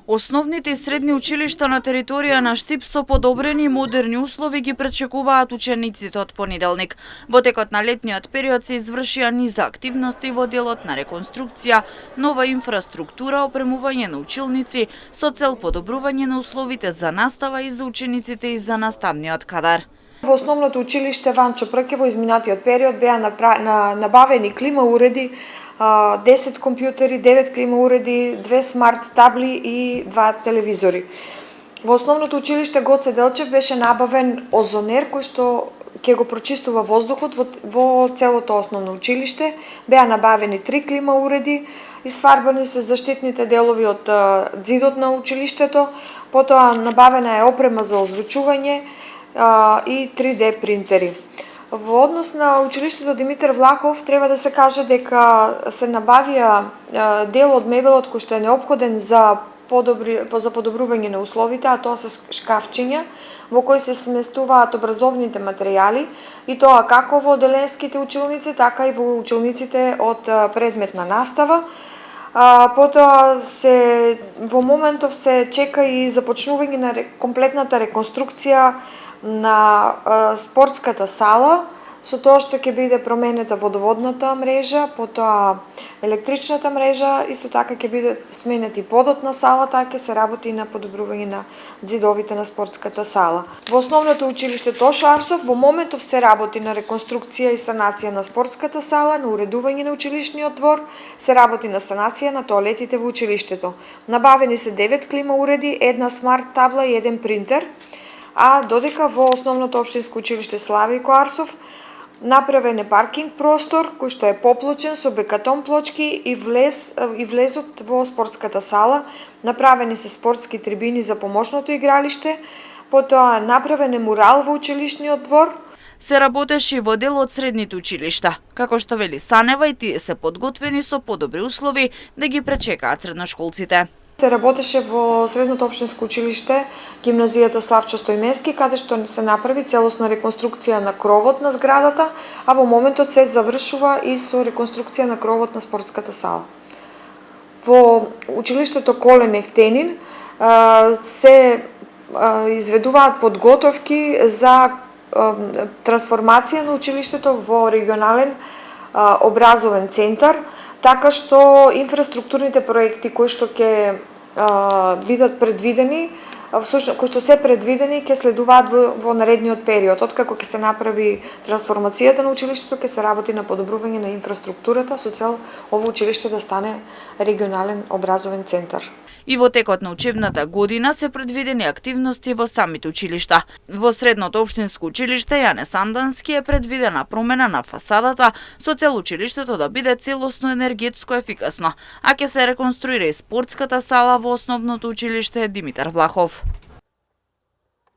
Основните и средни училишта на територија на Штип со подобрени и модерни услови ги пречекуваат учениците од понеделник. Во текот на летниот период се извршија низ активности во делот на реконструкција, нова инфраструктура, опремување на училници со цел подобрување на условите за настава и за учениците и за наставниот кадар. Во основното училиште Ванчо Прке во изминатиот период беа набавени клима уреди, 10 компјутери, 9 клима уреди, 2 смарт табли и 2 телевизори. Во основното училиште Гоце Делчев беше набавен озонер кој што ќе го прочистува воздухот во целото основно училиште. Беа набавени 3 клима уреди, изфарбани се заштитните делови од ѕидот на училиштето, потоа набавена е опрема за озвучување и 3D принтери. Во однос на училиштето Димитар Влахов треба да се каже дека се набавија дел од мебелот кој што е неопходен за подобрување на условите, а тоа се шкафчиња во кои се сместуваат образовните материјали и тоа како во оделенските училници, така и во училниците од предметна настава. Потоа во моментов се чека и започнување на комплетната реконструкција на спортската сала, со тоа што ќе биде променета водоводната мрежа, потоа електричната мрежа, исто така ќе биде сменет и подот на салата, ќе се работи на подобрување на ѕидовите на спортската сала. Во основното училиште Тошо Арсов во моментов се работи на реконструкција и санација на спортската сала, на уредување на училишниот двор, се работи на санација на тоалетите во училиштето. Набавени се 9 клима уреди, 1 смарт табла и 1 принтер, а додека во основното општинско училиште Славико Арсов направен е паркинг простор кој што е поплочен со бекатон плочки и влезот во спортската сала, направени се спортски трибини за помошното игралиште, потоа направен е мурал во училишниот двор. Се работеше и во дел од средните училишта. Како што вели Санева, и тие се подготвени со подобри услови да ги пречекаат средношколците. Се работеше во средното општинско училиште гимназијата Славчо Стојменски, каде што се направи целосна реконструкција на кровот на зградата, а во моментот се завршува и со реконструкција на кровот на спортската сала. Во училиштето Колен Ехтенин се изведуваат подготовки за трансформација на училиштето во регионален образовен центар, така што инфраструктурните проекти кои што ќе бидат предвидени, кои што се предвидени, ќе следуваат во наредниот период. Откако ќе се направи трансформацијата на училиштето, ќе се работи на подобрување на инфраструктурата со цел ово училиште да стане регионален образовен центар. И во текот на учебната година се предвидени активности во самите училишта. Во средното општинско училиште Јане Сандански е предвидена промена на фасадата со цел училиштето да биде целосно енергетско ефикасно, а ќе се реконструира и спортската сала во основното училиште Димитар Влахов.